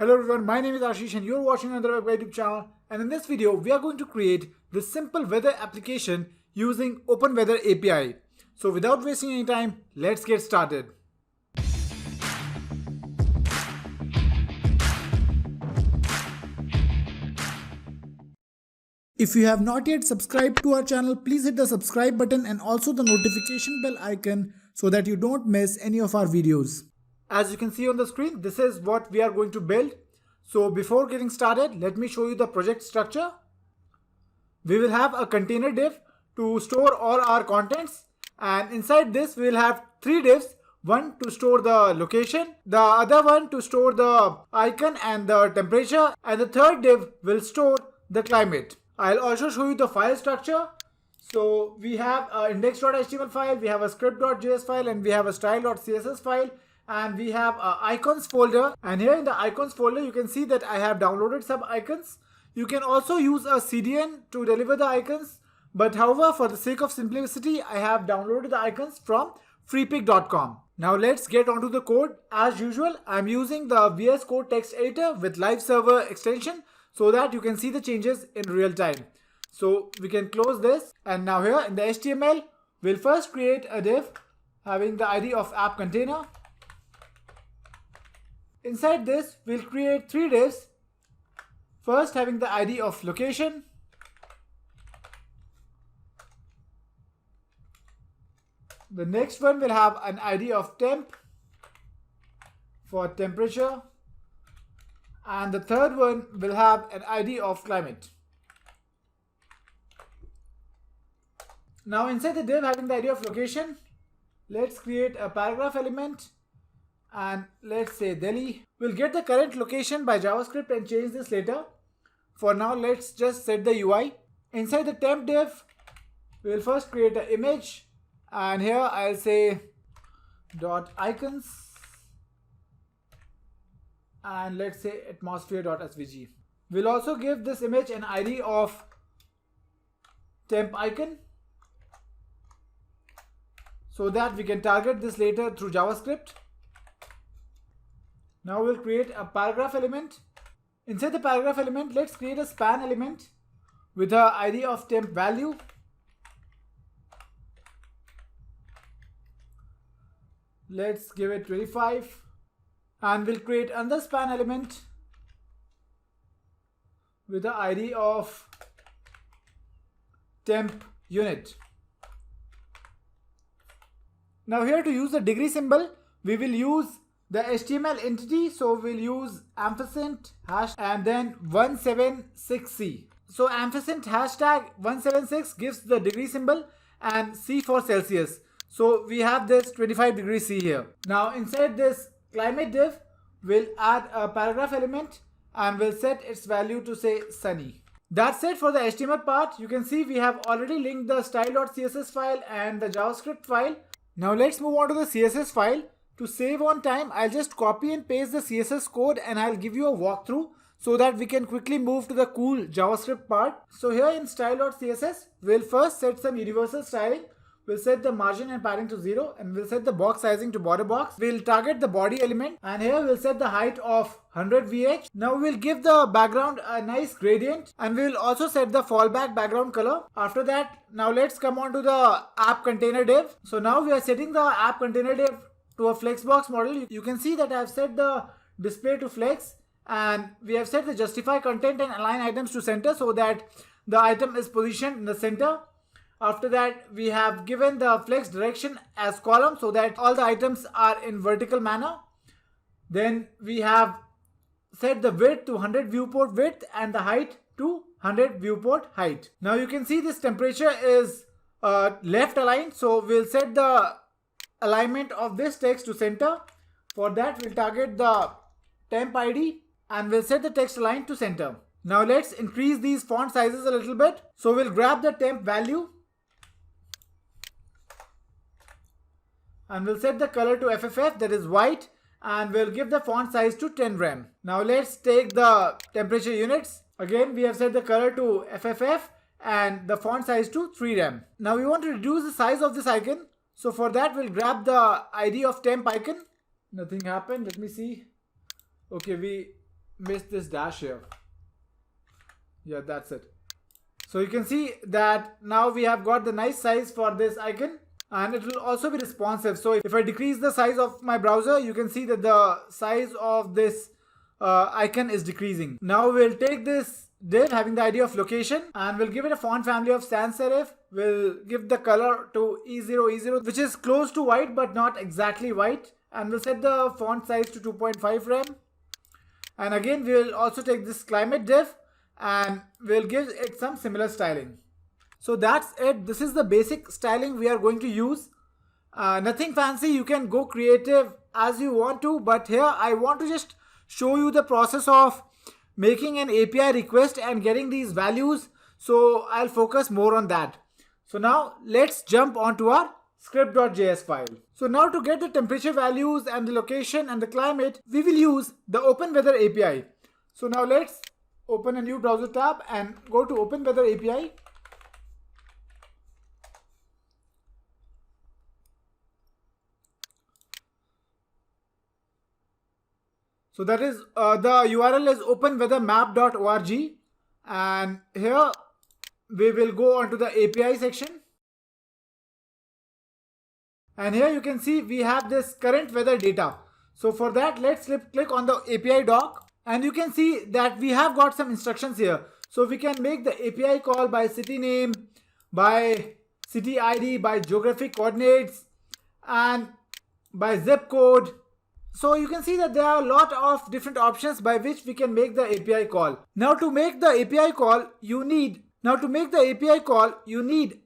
Hello everyone, my name is Ashish and you're watching another YouTube channel, and in this video we are going to create this simple weather application using OpenWeather API. So without wasting any time, let's get started. If you have not yet subscribed to our channel, please hit the subscribe button and also the notification bell icon so that you don't miss any of our videos. As you can see on the screen, this is what we are going to build. So before getting started, let me show you the project structure. We will have a container div to store all our contents, and inside this we will have three divs. One to store the location, the other one to store the icon and the temperature, and the third div will store the climate. I'll also show you the file structure. So we have an index.html file, we have a script.js file, and we have a style.css file, and we have a icons folder. And here in the icons folder, you can see that I have downloaded some icons. You can also use a CDN to deliver the icons, but however, for the sake of simplicity, I have downloaded the icons from freepik.com. Now let's get onto the code. As usual, I'm using the VS Code text editor with live server extension so that you can see the changes in real time. So we can close this, and now here in the HTML, we'll first create a div having the ID of app container. Inside this, we'll create three divs. First having the ID of location, the next one will have an ID of temp for temperature, and the third one will have an ID of climate. Now inside the div having the ID of location, let's create a paragraph element, and let's say Delhi. We'll get the current location by JavaScript and change this later. For now, let's just set the UI. Inside the temp div, we'll first create an image, and here I'll say .icons, and let's say atmosphere.svg. We'll also give this image an ID of temp icon so that we can target this later through JavaScript. Now we'll create a paragraph element. Inside the paragraph element, let's create a span element with the ID of temp value. Let's give it 25, and we'll create another span element with the ID of temp unit. Now here to use the degree symbol, we will use the HTML entity. So we'll use ampersand hash and then 176C. So ampersand hashtag 176 gives the degree symbol and C for Celsius. So we have this 25 degrees C here. Now inside this climate div, we'll add a paragraph element and we'll set its value to say sunny. That's it for the HTML part. You can see we have already linked the style.css file and the JavaScript file. Now let's move on to the CSS file. To save on time, I'll just copy and paste the CSS code and I'll give you a walkthrough so that we can quickly move to the cool JavaScript part. So here in style.css, we'll first set some universal styling. We'll set the margin and padding to 0, and we'll set the box sizing to border box. We'll target the body element, and here we'll set the height of 100 VH. Now we'll give the background a nice gradient, and we'll also set the fallback background color. After that, now let's come on to the app container div. So now we are setting the app container div to a flexbox model. You can see that I have set the display to flex, and we have set the justify content and align items to center so that the item is positioned in the center. After that, we have given the flex direction as column so that all the items are in vertical manner. Then we have set the width to 100 viewport width and the height to 100 viewport height. Now you can see this temperature is left aligned, so we'll set the alignment of this text to center. For that, we'll target the temp ID and we'll set the text align to center. Now let's increase these font sizes a little bit. So we'll grab the temp value and we'll set the color to FFF, that is white, and we'll give the font size to 10 rem. Now let's take the temperature units. Again, we have set the color to FFF and the font size to 3 rem. Now we want to reduce the size of this icon. So for that, we'll grab the ID of temp icon. Nothing happened. Let me see. Okay, we missed this dash here. Yeah, that's it. So you can see that now we have got the nice size for this icon, and it will also be responsive. So if I decrease the size of my browser, you can see that the size of this icon is decreasing. Now we'll take this div having the ID of location and we'll give it a font family of sans serif. We'll give the color to E0, which is close to white but not exactly white, and we'll set the font size to 2.5 rem. And again we'll also take this climate div and we'll give it some similar styling. So that's it. This is the basic styling we are going to use. Nothing fancy. You can go creative as you want to, but here I want to just show you the process of making an API request and getting these values. So I'll focus more on that. So now let's jump onto our script.js file. So now to get the temperature values and the location and the climate, we will use the OpenWeather API. So now let's open a new browser tab and go to OpenWeather API. So that is the URL is openweathermap.org, and here we will go onto the API section, and here you can see we have this current weather data. So for that, let's click on the API doc, and you can see that we have got some instructions here. So we can make the API call by city name, by city ID, by geographic coordinates, and by zip code. So you can see that there are a lot of different options by which we can make the API call. Now to make the API call, you need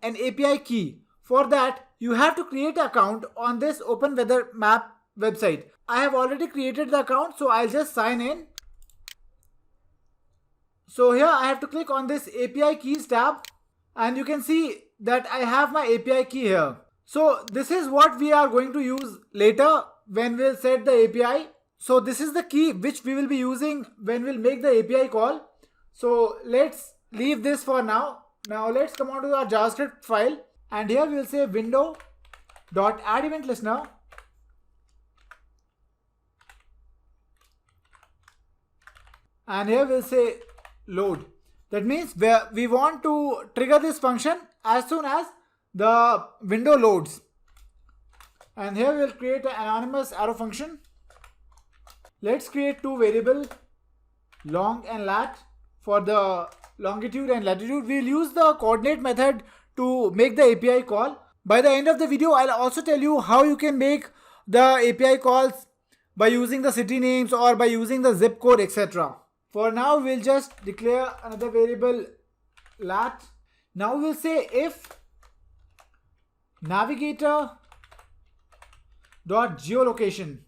an API key. For that, you have to create an account on this OpenWeather Map website. I have already created the account, so I'll just sign in. So here I have to click on this API keys tab, and you can see that I have my API key here. So this is what we are going to use later when we'll set the API. So this is the key which we will be using when we'll make the API call. So let's leave this for now. Now let's come on to our JavaScript file, and here we'll say window.addEventListener, and here we'll say load. That means we want to trigger this function as soon as the window loads. And here we'll create an anonymous arrow function. Let's create two variables, long and lat. For the longitude and latitude, we'll use the coordinate method to make the API call. By the end of the video, I'll also tell you how you can make the API calls by using the city names or by using the zip code, etc. For now, we'll just declare another variable, lat. Now we'll say if navigator.geolocation.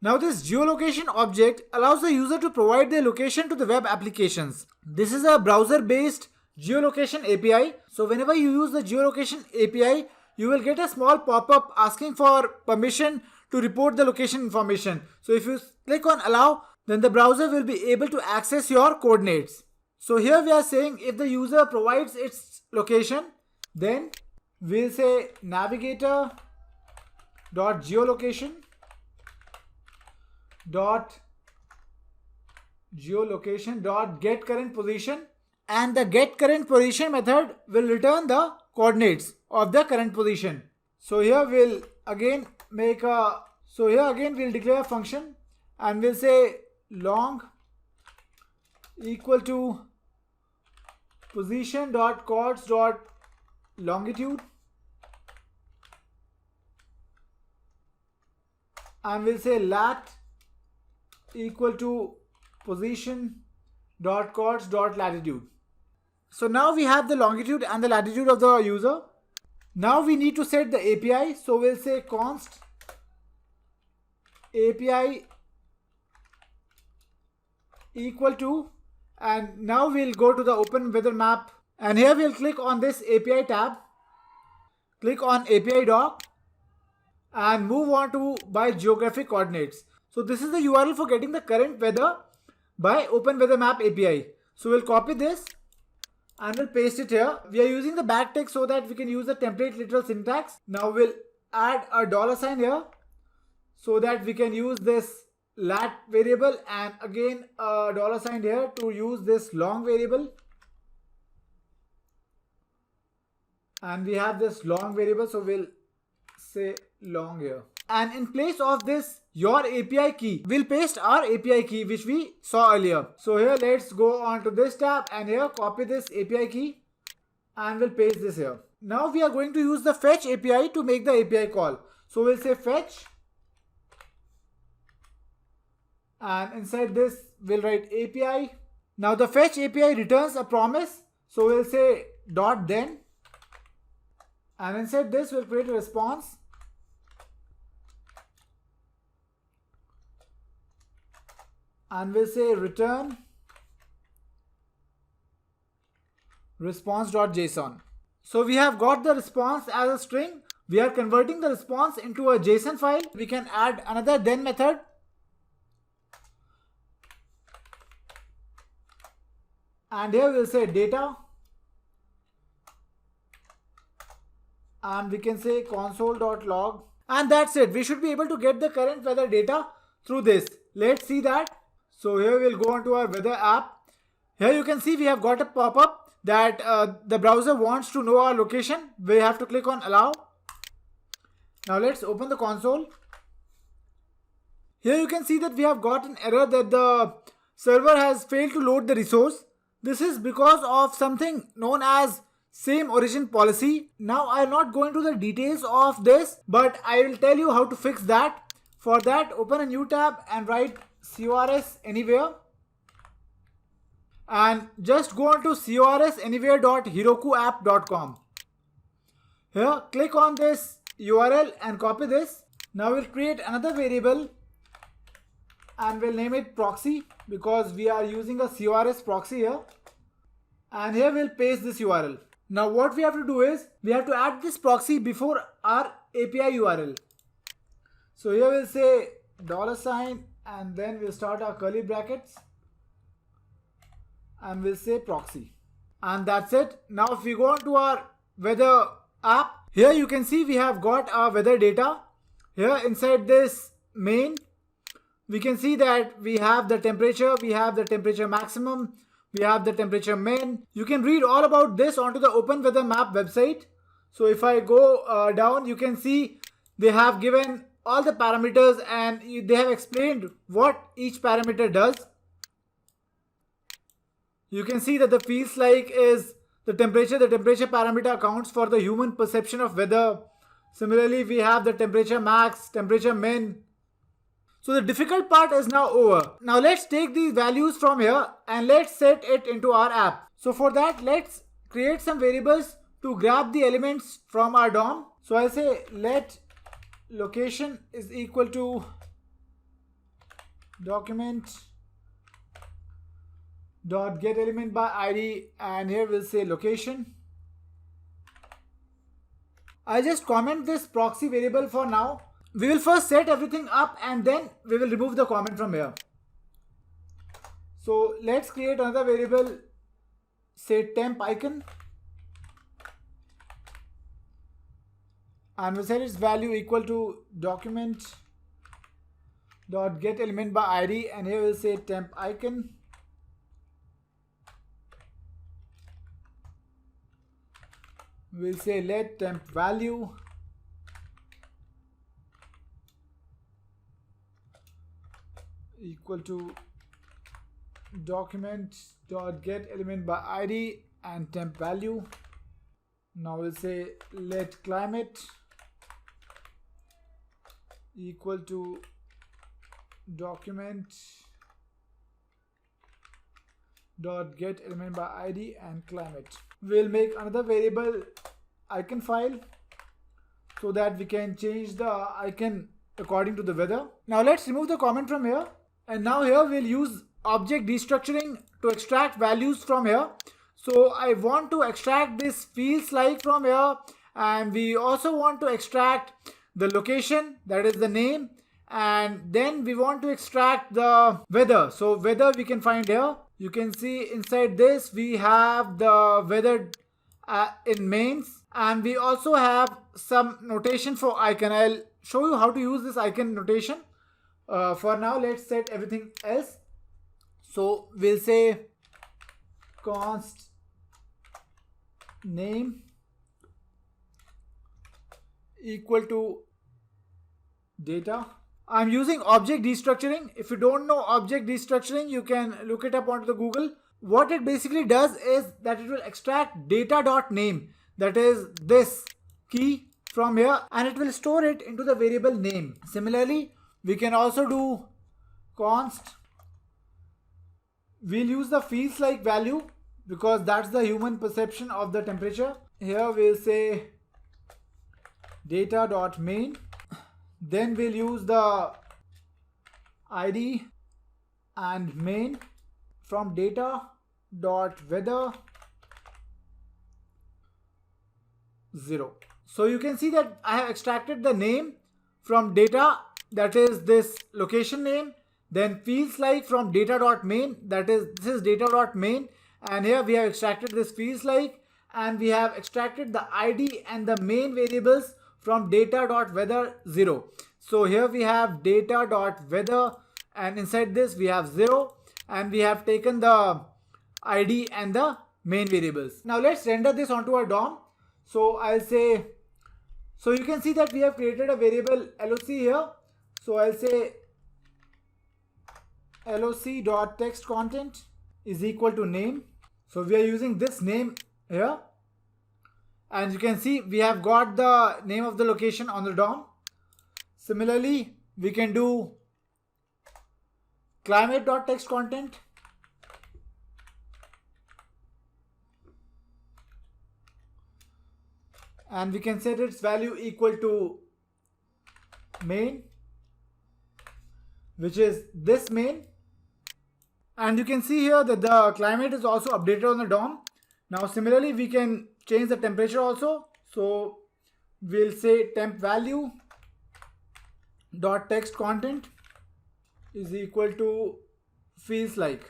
Now this geolocation object allows the user to provide their location to the web applications. This is a browser-based geolocation API. So whenever you use the geolocation API, you will get a small pop-up asking for permission to report the location information. So if you click on allow, then the browser will be able to access your coordinates. So here we are saying if the user provides its location, then we'll say navigator.geolocation.getCurrentPosition, and the getCurrentPosition method will return the coordinates of the current position. So here we'll again declare a function, and we'll say long equal to position.coords.longitude, and we'll say lat equal to position.coords.latitude. So now we have the longitude and the latitude of the user. Now we need to set the API. So we'll say const API equal to, and now we'll go to the OpenWeather Map, and here we'll click on this API tab, click on API doc, and move on to by geographic coordinates. So this is the URL for getting the current weather by OpenWeather Map API. So we'll copy this and we'll paste it here. We are using the backtick so that we can use the template literal syntax. Now we'll add a $sign here so that we can use this lat variable and again a dollar sign here to use this long variable. And we have this long variable, so we'll say long here. And in place of this your API key, we'll paste our API key which we saw earlier. So here let's go on to this tab and here copy this API key and we'll paste this here. Now we are going to use the fetch API to make the API call. So we'll say fetch, and inside this we'll write API. Now the fetch API returns a promise, so we'll say dot then, and inside this we'll create a response. And we'll say return response.json. So we have got the response as a string. We are converting the response into a JSON file. We can add another then method. And here we'll say data. And we can say console.log. And that's it. We should be able to get the current weather data through this. Let's see that. So here we'll go on to our weather app. Here you can see we have got a pop-up that the browser wants to know our location. We have to click on allow. Now let's open the console. Here you can see that we have got an error that the server has failed to load the resource. This is because of something known as same origin policy. Now I'll not go into the details of this, but I will tell you how to fix that. For that, open a new tab and write CORS anywhere. And just go on to corsanywhere.herokuapp.com. Here, click on this URL and copy this. Now we'll create another variable and we'll name it proxy because we are using a CORS proxy here. And here we'll paste this URL. Now what we have to do is we have to add this proxy before our API URL. So here we'll say $, and then we'll start our curly brackets and we'll say proxy. And that's it. Now if we go on to our weather app, here you can see we have got our weather data. Here inside this main, we can see that we have the temperature, we have the temperature maximum, we have the temperature min. You can read all about this onto the Open Weather Map website. So if I go down, you can see they have given all the parameters and they have explained what each parameter does. You can see that the feels like is the temperature. The temperature parameter accounts for the human perception of weather. Similarly, we have the temperature max, temperature min. So the difficult part is now over. Now let's take these values from here and let's set it into our app. So for that, let's create some variables to grab the elements from our DOM. So I'll say let location is equal to document dot get element by ID, and here we'll say location. I'll just comment this proxy variable for now. We will first set everything up and then we will remove the comment from here. So let's create another variable, say temp icon, and we'll set its value equal to document dot get element by ID, and here we'll say temp icon. We'll say let temp value equal to document dot get element by ID and temp value. Now we'll say let climate equal to document dot get element by ID and climate. We'll make another variable icon file so that we can change the icon according to the weather. Now let's remove the comment from here, and now here we'll use object destructuring to extract values from here. So I want to extract this feels like from here, and we also want to extract the location, that is the name, and then we want to extract the weather. So weather we can find here. You can see inside this we have the weather in mains, and we also have some notation for icon. I'll show you how to use this icon notation. For now, let's set everything else. So we'll say const name equal to data. I'm using object destructuring. If you don't know object destructuring, you can look it up onto the Google. What it basically does is that it will extract data.name, that is this key from here, and it will store it into the variable name. Similarly, we can also do const. We'll use the feels like value because that's the human perception of the temperature. Here we'll say data.main. Then we'll use the id and main from data.weather 0. So you can see that I have extracted the name from data, that is this location name, then feels like from data.main, that is this is data.main, and here we have extracted this feels like, and we have extracted the id and the main variables from data.weather 0. So here we have data.weather, and inside this we have 0, and we have taken the id and the main variables. Now let's render this onto our DOM. So I'll say, so you can see that we have created a variable loc here. So I'll say loc.textContent is equal to name. So we are using this name here, and you can see we have got the name of the location on the DOM. Similarly, we can do climate.textContent, and we can set its value equal to main, which is this main. And you can see here that the climate is also updated on the DOM. Now similarly, we can change the temperature also. So we'll say temp value dot text content is equal to feels like,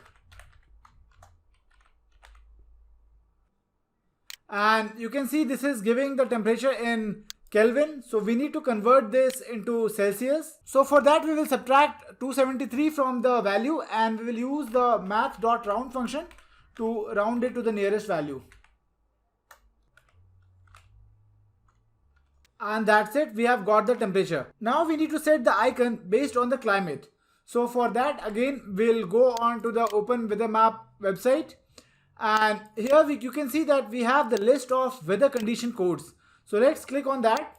and you can see this is giving the temperature in Kelvin, so we need to convert this into Celsius. So for that we will subtract 273 from the value, and we will use the math.round function to round it to the nearest value. And that's it, we have got the temperature. Now we need to set the icon based on the climate. So for that, again, we'll go on to the Open Weather Map website. And here you can see that we have the list of weather condition codes. So let's click on that.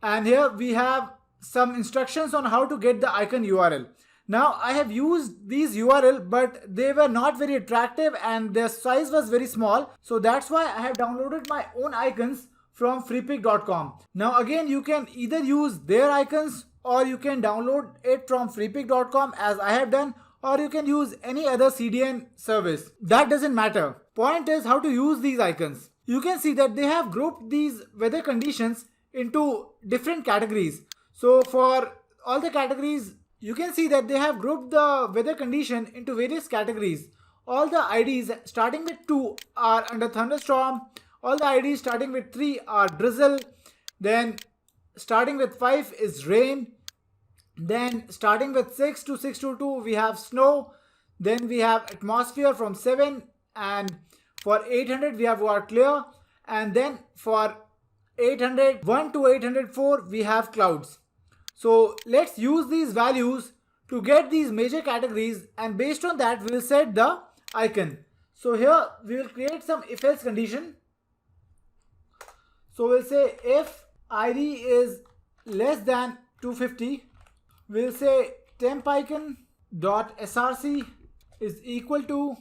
And here we have some instructions on how to get the icon URL. Now I have used these URL, but they were not very attractive and their size was very small. So that's why I have downloaded my own icons from freepik.com. Now again, you can either use their icons or you can download it from freepik.com as I have done, or you can use any other CDN service. That doesn't matter. Point is how to use these icons. You can see that they have grouped these weather conditions into different categories. So for all the categories, you can see that they have grouped the weather condition into various categories. All the IDs starting with 2 are under thunderstorm. All the IDs starting with 3 are drizzle. Then starting with 5 is rain. Then starting with 6 to 622 we have snow. Then we have atmosphere from 7, and for 800 we have water clear, and then for 801 to 804 we have clouds. So let's use these values to get these major categories, and based on that we will set the icon. So here we will create some if else condition. So we'll say if ID is less than 250, we'll say temp icon dot src is equal to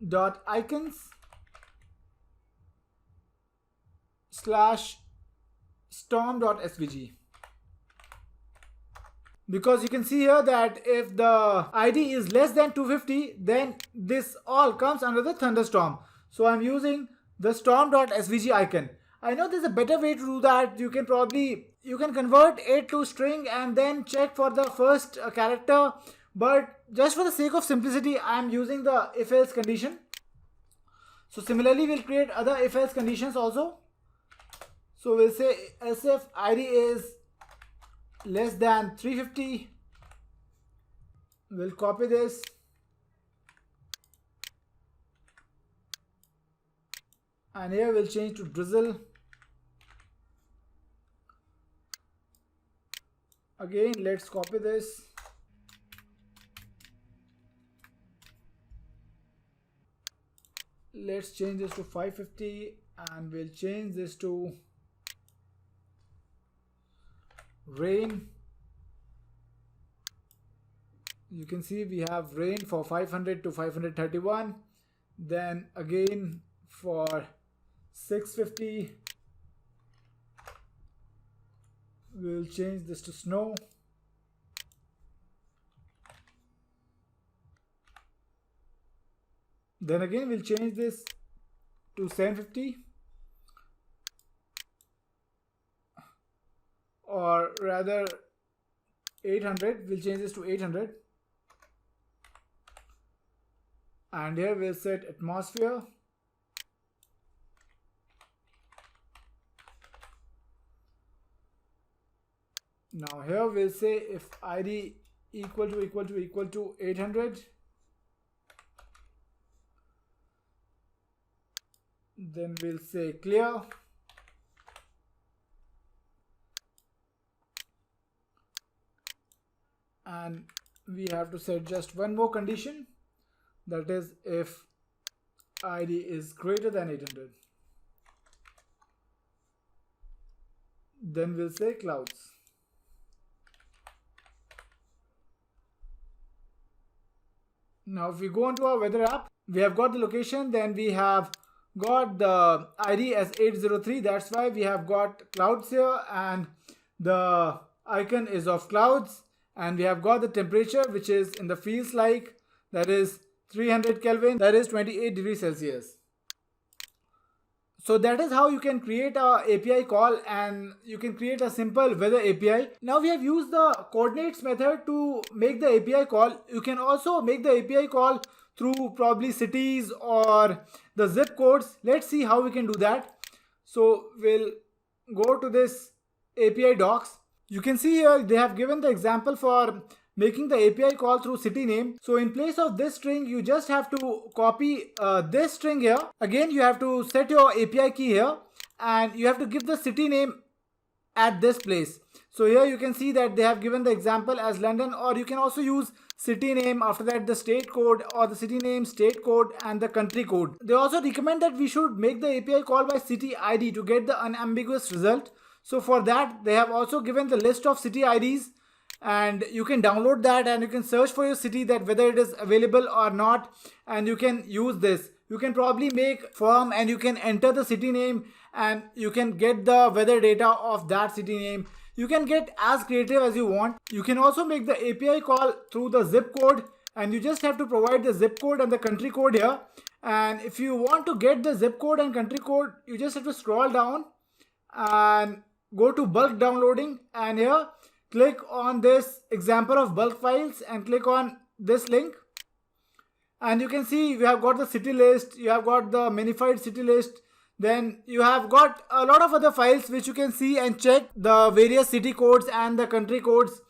dot icons slash storm.svg, because you can see here that if the ID is less than 250, then this all comes under the thunderstorm. So I'm using the storm.svg icon. I know there's a better way to do that. You can convert it to string and then check for the first character, but just for the sake of simplicity I'm using the if else condition. So similarly we'll create other if else conditions also. So we'll say SF ID is less than 350. We'll copy this. And here we'll change to drizzle. Again, let's copy this. Let's change this to 550 and we'll change this to rain. You can see we have rain for 500 to 531. Then again for 650 we'll change this to snow. Then again we'll change this to 750, or rather 800. We'll change this to 800. And here we'll set atmosphere. Now here we'll say if ID equal to 800, then we'll say clear. And we have to set just one more condition, that is if ID is greater than 800. Then we'll say clouds. Now if we go into our weather app, we have got the location, then we have got the ID as 803. That's why we have got clouds here, and the icon is of clouds, and we have got the temperature which is in the feels like, that is 300 Kelvin, that is 28 degrees Celsius. So that is how you can create a API call, and you can create a simple weather API. Now we have used the coordinates method to make the API call. You can also make the API call through probably cities or the zip codes. Let's see how we can do that. So we'll go to this API docs. You can see here they have given the example for making the API call through city name. So in place of this string, you just have to copy this string here. Again, you have to set your API key here, and you have to give the city name at this place. So here you can see that they have given the example as London, or you can also use city name, after that the state code, or the city name, state code, and the country code. They also recommend that we should make the API call by city ID to get the unambiguous result. So for that, they have also given the list of city IDs, and you can download that and you can search for your city, that whether it is available or not, and you can use this. You can probably make form and you can enter the city name and you can get the weather data of that city name. You can get as creative as you want. You can also make the API call through the zip code, and you just have to provide the zip code and the country code here. And if you want to get the zip code and country code, you just have to scroll down and go to bulk downloading, and here click on this example of bulk files and click on this link, and you can see we have got the city list, you have got the minified city list, then you have got a lot of other files which you can see and check the various city codes and the country codes,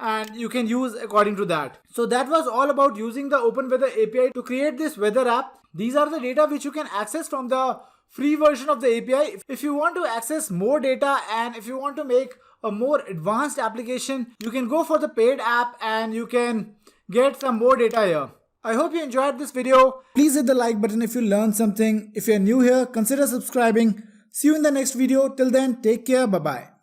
and you can use according to that. So that was all about using the OpenWeather API to create this weather app. These are the data which you can access from the free version of the API. If you want to access more data and if you want to make a more advanced application, you can go for the paid app and you can get some more data here. I hope you enjoyed this video. Please hit the like button if you learned something. If you're new here, consider subscribing. See you in the next video. Till then, take care. Bye-bye.